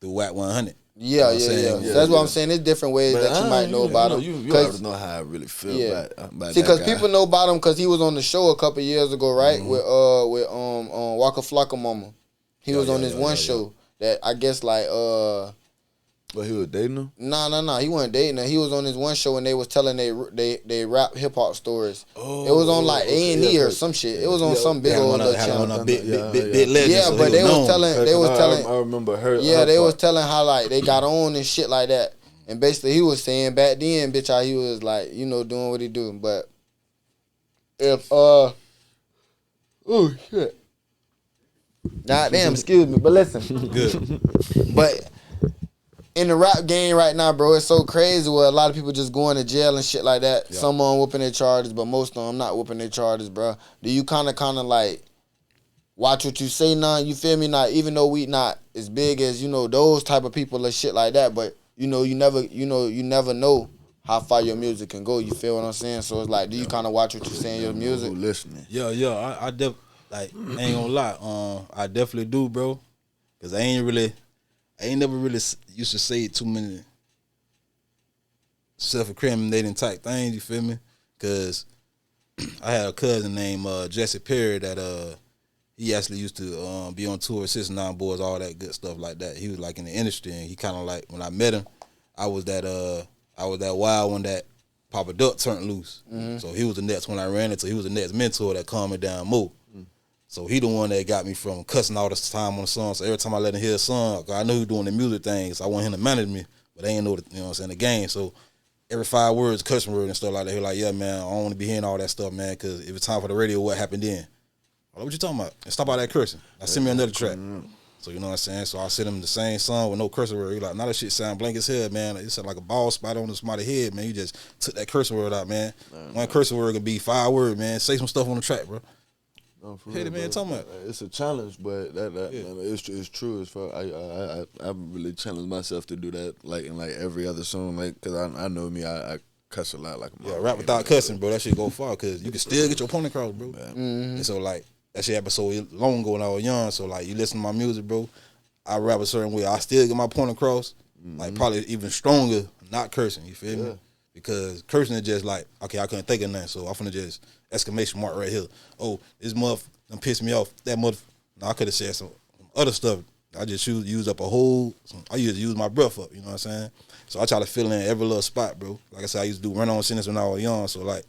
WAC 100. Yeah. That's what I'm saying. There's different ways that you might know about him. You already know how I really feel about see, because people know about him because he was on the show a couple years ago, right? With Waka Flocka Mama. He was on this one show that I guess like But he was dating her? Nah. He wasn't dating her. He was on this one show and they was telling they rap hip hop stories. Oh, it was on like A&E or some shit. It was on some big old channel. Big legend. Yeah, but they was telling. I remember her. Yeah, they was telling how like they got on and shit like that. And basically he was saying back then, bitch, how he was like, you know, doing what he doing. But if oh shit. God damn, excuse me, but listen. Good. But in the rap game right now, bro, it's so crazy where a lot of people just going to jail and shit like that. Yeah. Some of them whooping their charges, but most of them not whooping their charges, bro. Do you kind of like watch what you say now? You feel me? Not even though we not as big as, you know, those type of people and shit like that, but you never know how far your music can go. You feel what I'm saying? So it's like, do you kind of watch what you say in your music? Listening. Yeah. I ain't gonna lie. I definitely do, bro. Cause I ain't never really used to say too many self-incriminating type things. You feel me? Cause I had a cousin named Jesse Perry that he actually used to be on tour with 6ix9ine Boys, all that good stuff like that. He was like in the industry, and he kind of like, when I met him, I was that wild one that Papa Duck turned loose. Mm-hmm. So he was the next one I ran into. He was the next mentor that calmed me down more. So he the one that got me from cussing all this time on the song. So every time I let him hear a song, I knew he was doing the music things. I want him to manage me, but they ain't know the game. So every 5 words, cussing word and stuff like that. He like, yeah, man, I don't want to be hearing all that stuff, man, because if it's time for the radio, what happened then? Like, what you talking about? And stop all that cursing. Now send me another track. So you know what I'm saying? So I sent him the same song with no cursing word. He like, now that shit sound blank as hell, man. It sound like a ball spot on somebody's head, man. You just took that cursing word out, man. One cursing word can be 5 words, man. Say some stuff on the track, bro. No, for Hey, real, man, bro. talking about. It's a challenge, but it's true as fuck. I really challenged myself to do that, like in like every other song, like because I know me, I cuss a lot, like Rap without cussing, bro. That shit go far because you can still get your point across, bro. And so like that shit happened so long ago when I was young. So like you listen to my music, bro. I rap a certain way. I still get my point across, like probably even stronger, not cursing. You feel me? Because cursing is just like, okay, I couldn't think of nothing, so I'm finna just exclamation mark right here. Oh, this mother done pissed me off. That mother, no, I could have said some other stuff. I just use up a whole. I used to use my breath up. You know what I'm saying? So I try to fill in every little spot, bro. Like I said, I used to do run on sentence when I was young. So like,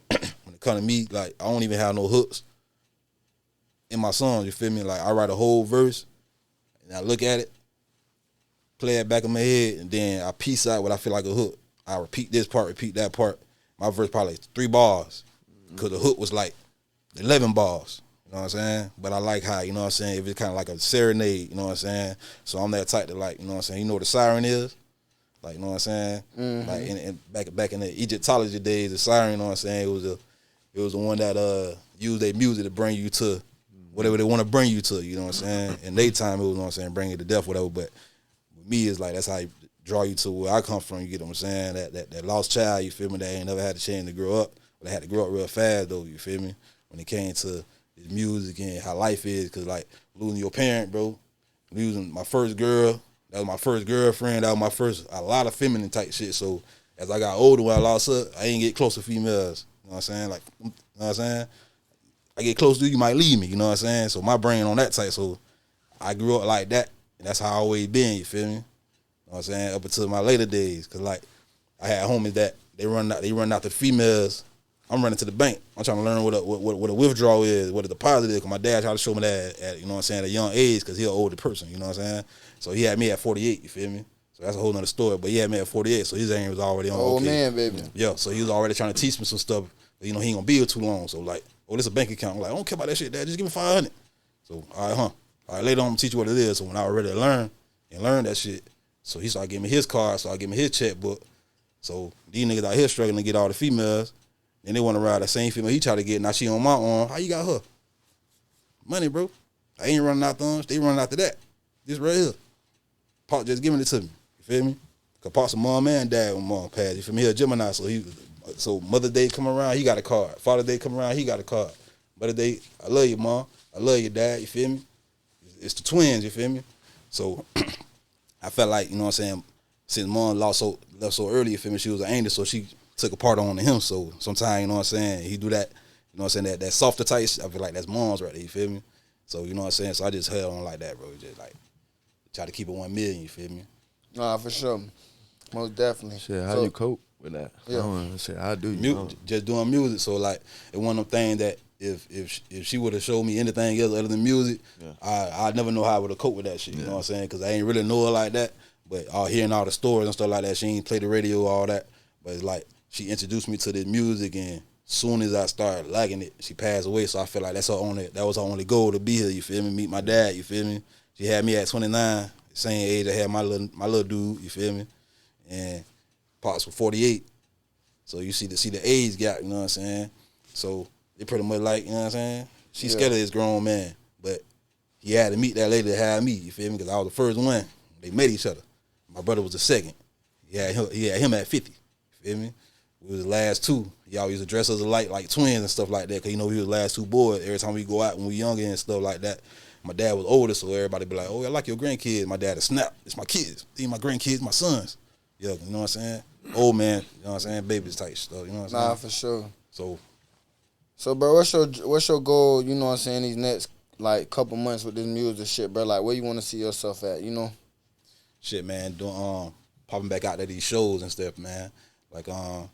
when it come to me, like I don't even have no hooks in my songs. You feel me? Like I write a whole verse, and I look at it, play it back in my head, and then I piece out what I feel like a hook. I repeat this part, repeat that part. My verse probably 3 bars, because the hook was like 11 bars. You know what I'm saying? But I like how, you know what I'm saying, if it's kind of like a serenade, you know what I'm saying? So I'm that type to like, you know what I'm saying, you know what a siren is? Like, you know what I'm saying? Like in back in the Egyptology days, the siren, you know what I'm saying, it was the one that used their music to bring you to whatever they want to bring you to, you know what I'm saying? In daytime, it was, you know what I'm saying, bring you to death, whatever. But with me, it's like, that's how you draw you to where I come from, you get what I'm saying? That lost child, you feel me, that ain't never had the chance to grow up. But they had to grow up real fast, though, you feel me? When it came to his music and how life is, because, like, losing your parent, bro, losing my first girl, that was my first girlfriend, that was my first, a lot of feminine type shit. So as I got older, when I lost her, I ain't get close to females, you know what I'm saying? Like, you know what I'm saying? I get close to you, you might leave me, you know what I'm saying? So my brain on that type, so I grew up like that, and that's how I always been, you feel me? You know what I'm saying? Up until my later days, because, like, I had homies that they run out the females. I'm running to the bank. I'm trying to learn what a withdrawal is, what a deposit is, because my dad tried to show me that at, you know what I'm saying, at a young age, because he's an older person, you know what I'm saying? So he had me at 48, you feel me? So that's a whole nother story, but he had me at 48, so his aim was already on. Old man, baby. Yeah, so he was already trying to teach me some stuff, but, you know, he ain't gonna be here too long, so like, oh, this is a bank account. I'm like, I don't care about that shit, Dad, just give me 500. So, all right, All right, later on, I'm gonna teach you what it is. So when I was ready to learn that shit, so he started giving me his card, so I give me his checkbook. So these niggas out here struggling to get all the females, and they want to ride the same female he tried to get. Now she on my arm. How you got her? Money, bro. I ain't running out thumbs. They running after that. This right here. Pop just giving it to me. You feel me? Cause Pop's a mom and dad when mom passed. You feel me? He a Gemini, so Mother's Day come around, he got a card. Father's Day come around, he got a card. Mother's Day, I love you, mom. I love you, dad. You feel me? It's the twins. You feel me? So I felt like, you know what I'm saying, since mom left so early, you feel me, she was an angel, so she took a part on to him. So sometimes, you know what I'm saying, he do that, you know what I'm saying, that softer type, I feel like that's mom's right there, you feel me? So, you know what I'm saying, so I just held on like that, bro. Just like, try to keep it 1 million, you feel me? Nah, for sure. Most definitely. Shit, how you cope with that? Yeah. Shit, how do you? Just doing music, so like, it one of them things that if she would have showed me anything else other than music, I'd never know how I would have coped with that shit, you know what I'm saying? Because I ain't really know her like that. But hearing all the stories and stuff like that, she ain't play the radio, all that. But it's like, she introduced me to this music, and soon as I started liking it, she passed away. So I feel like that was her only goal to be here, you feel me? Meet my dad, you feel me? She had me at 29, same age I had my little dude, you feel me? And Pops was 48. So you see the age gap, you know what I'm saying? So they pretty much like, you know what I'm saying? She's scared of this grown man, but he had to meet that lady that had me, you feel me? Because I was the first one. They met each other. My brother was the second. He had him at 50. You feel me? We was the last two. Y'all used to dress us alike like twins and stuff like that, because, you know, we was the last two boys. Every time we go out when we younger and stuff like that, my dad was older, so everybody be like, oh, I like your grandkids. My dad would snap. It's my kids. These my grandkids, my sons. Yeah, you know what I'm saying? Old man, you know what I'm saying? Babies type stuff, you know what I'm saying? Nah, for sure. So, bro, what's your goal, you know what I'm saying, these next, like, couple months with this music shit, bro? Like, where you want to see yourself at, you know? Shit, man, doing popping back out to these shows and stuff, man. Like I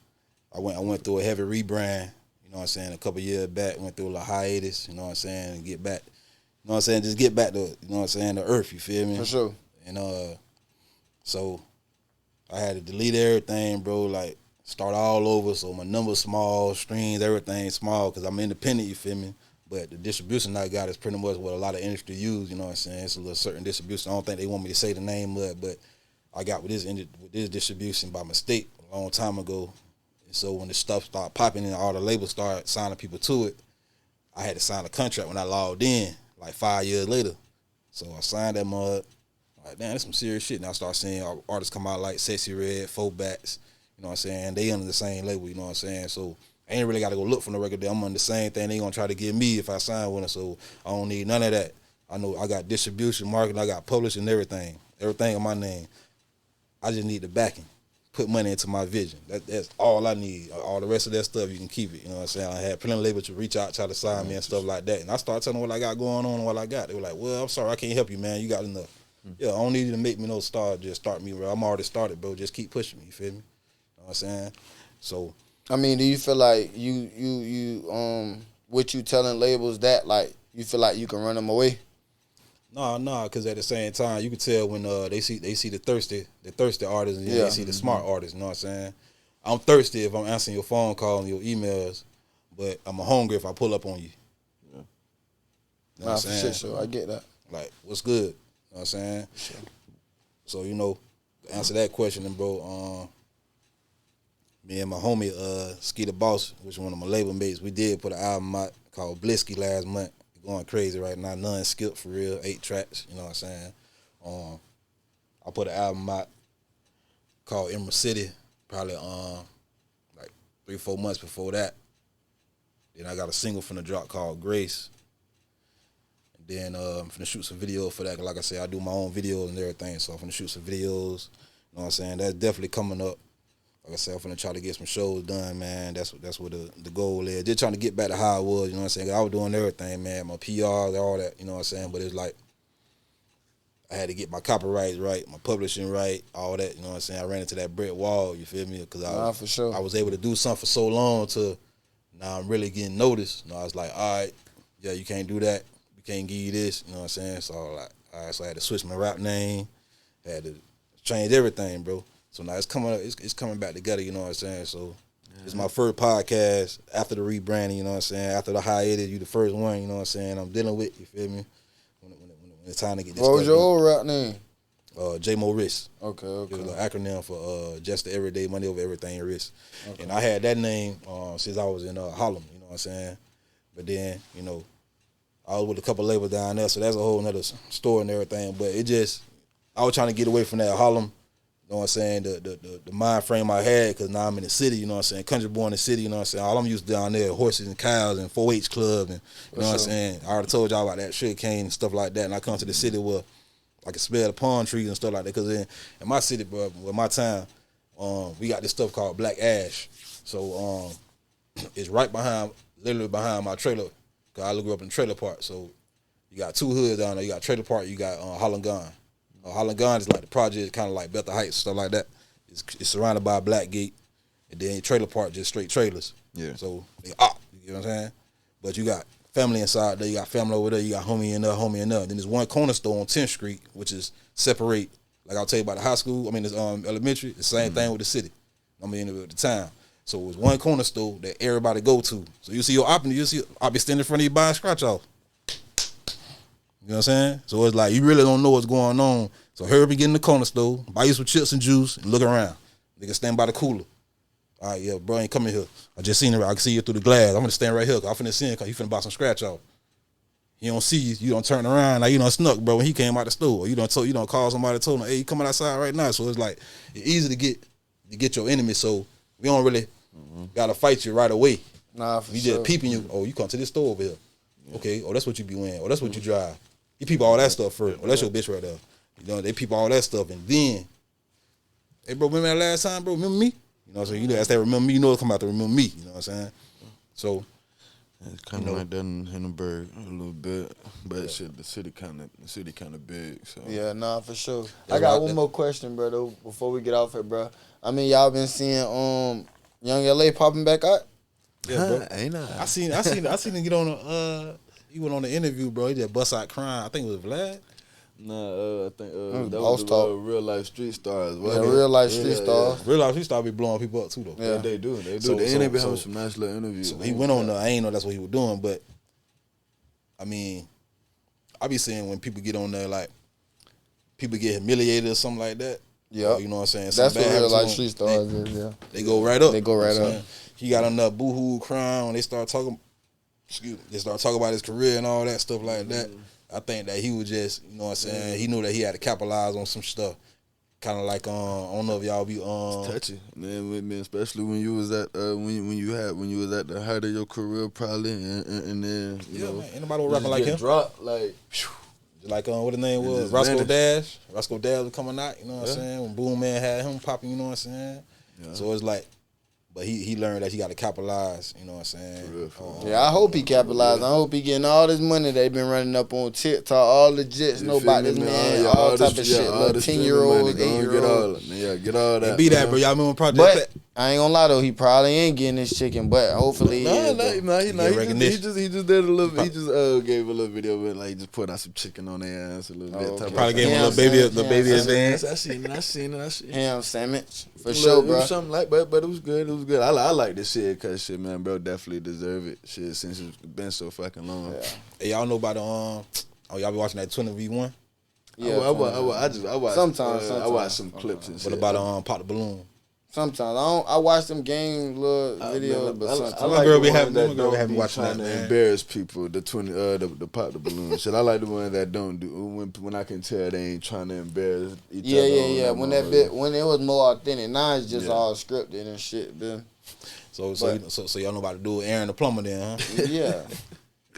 went through a heavy rebrand, you know know what I'm saying, a couple years back, went through a little hiatus, you know what I'm saying, and get back, you know what I'm saying, just get back to, you know what I'm saying, the earth, you feel me? For sure. And so I had to delete everything, bro, like start all over. So my numbers small, streams, everything small, because I'm independent, you feel me? But the distribution I got is pretty much what a lot of industry use, you know what I'm saying? It's a little certain distribution. I don't think they want me to say the name of it, but I got with this distribution by mistake a long time ago. And so when the stuff started popping and all the labels started signing people to it, I had to sign a contract when I logged in, like 5 years later. So I signed that mud. Like, damn, that's some serious shit. And I start seeing artists come out like Sexy Red, Four Backs, you know what I'm saying? They under the same label, you know what I'm saying? So I ain't really got to go look for no record deal. I'm on the same thing they gonna try to get me if I sign with them. So I don't need none of that. I know I got distribution, marketing, I got publishing, everything in my name. I just need the backing. Put money into my vision. That's all I need. All the rest of that stuff, you can keep it. You know what I'm saying? I had plenty of labels to reach out, try to sign me and stuff like that. And I started telling them what I got going on and what I got. They were like, well, I'm sorry, I can't help you, man. You got enough. Yeah, I don't need you to make me no star. Just start me, bro. I'm already started, bro. Just keep pushing me. You feel me? You know what I'm saying? So, I mean, do you feel like you what you telling labels that, like, you feel like you can run them away? No, because at the same time, you can tell when they see the thirsty artists, and they see the smart artists. You know what I'm saying? I'm thirsty if I'm answering your phone call and your emails, but I'm hungry if I pull up on you. Yeah. You know what I'm saying? Sure, I get that. Like, what's good? You know what I'm saying? Sure. So, you know, to answer that question, bro, me and my homie, Ski the Boss, which is one of my label mates, we did put an album out called Bliss last month. Going crazy right now, none skipped for real, 8 tracks, you know what I'm saying? I put an album out called Muck City, probably like 3-4 months before that. Then I got a single from the drop called Grace. And then I'm finna shoot some videos for that. Like I said, I do my own videos and everything, so I'm finna shoot some videos. You know what I'm saying? That's definitely coming up. Like I said, I'm finna try to get some shows done, man. That's what the goal is. Just trying to get back to how I was, you know what I'm saying? I was doing everything, man. My PRs, all that, you know what I'm saying? But it's like, I had to get my copyrights right, my publishing right, all that, you know what I'm saying? I ran into that brick wall, you feel me? Because for sure. I was able to do something for so long to now I'm really getting noticed. You know, I was like, all right, yeah, you can't do that. We can't give you this, you know what I'm saying? So like, all right, so I had to switch my rap name, had to change everything, bro. So now it's coming back together, you know what I'm saying? So it's my first podcast after the rebranding, you know what I'm saying? After the hiatus, you the first one, you know what I'm saying? I'm dealing with, you feel me? When it's time to get this What was your done. old rap name? J-Mo Risk. Okay. It was an acronym for just the everyday money over everything risk. Okay. And I had that name since I was in Harlem, you know what I'm saying? But then, you know, I was with a couple labels down there, so that's a whole nother story and everything. But I was trying to get away from that Harlem. You know what I'm saying? The mind frame I had, because now I'm in the city, you know what I'm saying? Country boy in the city, you know what I'm saying? All I'm used to down there, horses and cows and 4-H club, and you know what I'm saying? I already told y'all about that sugar cane and stuff like that, and I come to the city where I can smell the palm trees and stuff like that, because in my city, bro, with my town, we got this stuff called black ash. So it's right literally behind my trailer, because I grew up in the trailer park. So you got 2 hoods down there. You got trailer park, you got Holland Gun. Holland Gun is like the project, kind of like Bethel Heights, stuff like that. It's surrounded by a black gate, and then trailer park just straight trailers. Yeah. So you know what I'm saying? But you got family inside there, you got family over there, you got homie in there, homie in there. Then there's one corner store on 10th Street, which is separate. Like I'll tell you about the high school. I mean, it's elementary. The same thing with the city. I mean, with the town. So it's one corner store that everybody go to. So you see your op be standing in front of you buying scratch off. You know what I'm saying? So it's like, you really don't know what's going on. So hurry up and get in the corner store, buy you some chips and juice, and look around. Nigga stand by the cooler. All right, yeah, bro, ain't coming here. I just seen it. I can see you through the glass. I'm gonna stand right here, cause I'm finna see him, cause you finna buy some scratch off. He don't see you. You don't turn around. Now you done snuck, bro, when he came out the store. You don't call somebody, told him, hey, you coming outside right now. So it's like, it's easy to get your enemy. So we don't really gotta fight you right away. Nah, for we sure. just peeping you. Oh, you come to this store over here. Yeah. Okay. Oh, that's what you be wearing. Oh, that's what you drive. You peep all that stuff first. Oh, that's your bitch right there. You know, they peep all that stuff, and then, hey, bro, remember that last time, bro? Remember me? You know what I'm saying? You know, as they remember me, you know it's come out to remember me. You know what I'm saying? So, it's kind of like that in Hindenburg a little bit, but shit, the city kind of big. So yeah, nah, for sure. I got one more question, bro. Though, before we get off it, bro. I mean, y'all been seeing Young LA popping back out. Yeah, bro. Ain't I? I seen him get on the he went on the interview, bro. He just bust out crying. I think it was Vlad. Nah, I think that Boss was the talk. real life street stars. Yeah, wasn't it? real life street stars. Real life, he started be blowing people up too though. Yeah. Yeah, they do. So- they so- be having so- some nice little interviews. So he went on I ain't know that's what he was doing, but I mean, I be seeing when people get on there like people get humiliated or something like that. Yeah. You know what I'm saying? That's Something what bad real happens life to street them, stars is. Yeah. They go right up. They go right You know what I'm up. saying? He got enough boohoo crying when they start talking. Excuse me. They start talking about his career and all that stuff like that. I think that he was just, you know what I'm saying. He knew that he had to capitalize on some stuff. Kind of like I don't know if y'all be touchy, man, especially when you was at when you was at the height of your career, probably, and then you know, man, ain't nobody was rapping just like get him. dropped, like Like what the name was, just Roscoe vanished. Dash. Roscoe Dash was coming out, you know what I'm Yeah. saying? When Boom Man had him popping, you know what I'm saying? Yeah. So it's like, but he learned that he got to capitalize, you know what I'm saying? For real, for real. Yeah, I hope he capitalized. I hope he getting all this money they been running up on TikTok. All the jits You know feel about me, this man? man. Yeah, all the type of street- shit. all Little the streaming 10-year-olds, money, go and 8-year-olds. get all that. It be that, man. bro. Y'all remember Project But Pat? I ain't gonna lie though, he probably ain't getting his chicken. But hopefully he is. though. recognition. He just did a little. He just gave a little video with like he just put out some chicken on their ass a little bit. okay. type of Probably gave him Yeah, a little baby, I'm the saying, baby yeah, advance. I seen it. Ham sandwich for Look, sure, it bro. was something like, but it was good. It was good. I like this shit because shit, man, bro, definitely deserve it. Shit, since it's been so fucking long. Yeah. Hey, y'all know about the y'all be watching that 20v1? Yeah, I watch. Sometimes. I watch some clips and shit. What about Pop the Balloon? Sometimes I watch them game little videos, but sometimes My girl be the having- ones my that girl be don't having be watching trying that, to man. embarrass people. The pop the balloon shit. I like the ones that don't do when I can tell they ain't trying to embarrass each other. yeah. on When that that bit when it was more authentic, now it's just Yeah. all scripted and shit, man. So But- y'all know about to do Aaron the plumber then, huh? Yeah.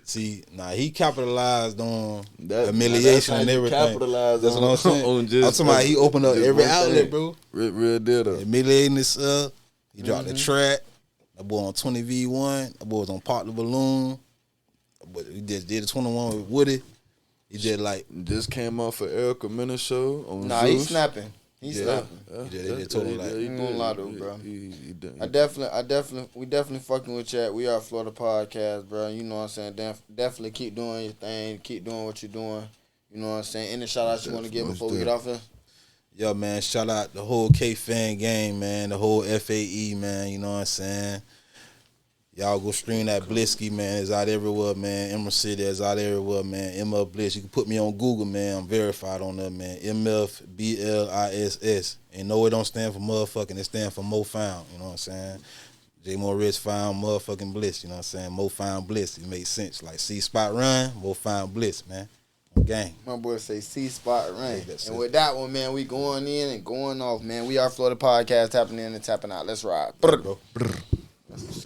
See, he capitalized on That's humiliation how and you everything. capitalize That's on, what I'm saying. on just, I'm talking about he opened up just every one outlet, thing. bro. Real deal though. Humiliating himself. He dropped the track. That boy on 20v1. That boy was on Pop the Balloon. But he just did a 21 with Woody. He did like Just came off of Erica Mena show on Nah, Zeus. he's snapping. He's Yeah. snapping. He just told him like he ain't gonna did. lie to him, bro. He did. We definitely fucking with chat. We are Florida Podcast, bro. You know what I'm saying? Definitely keep doing your thing. Keep doing what you're doing. You know what I'm saying? Any shout outs you want to give before we get off here? yo, man, shout out the whole K-Fan gang, man, the whole FAE, man, you know what I'm saying? Y'all go stream that Blisky, man. It's out everywhere, man. Emerald City is out everywhere, man. MF Bliss. You can put me on Google, man. I'm verified on that, man. MF BLISS. And no, it don't stand for motherfucking. It stand for Mo Found. You know what I'm saying? J Mo Rich found motherfucking Bliss. You know what I'm saying? Mo Found Bliss. It makes sense. Like C Spot Run, Mo Found Bliss, man. Gang. My boy say C spot rain. that's And it. with that one, man, we going in and going off, man. We are Florida Podcast, tapping in and tapping out. Let's ride. Bro.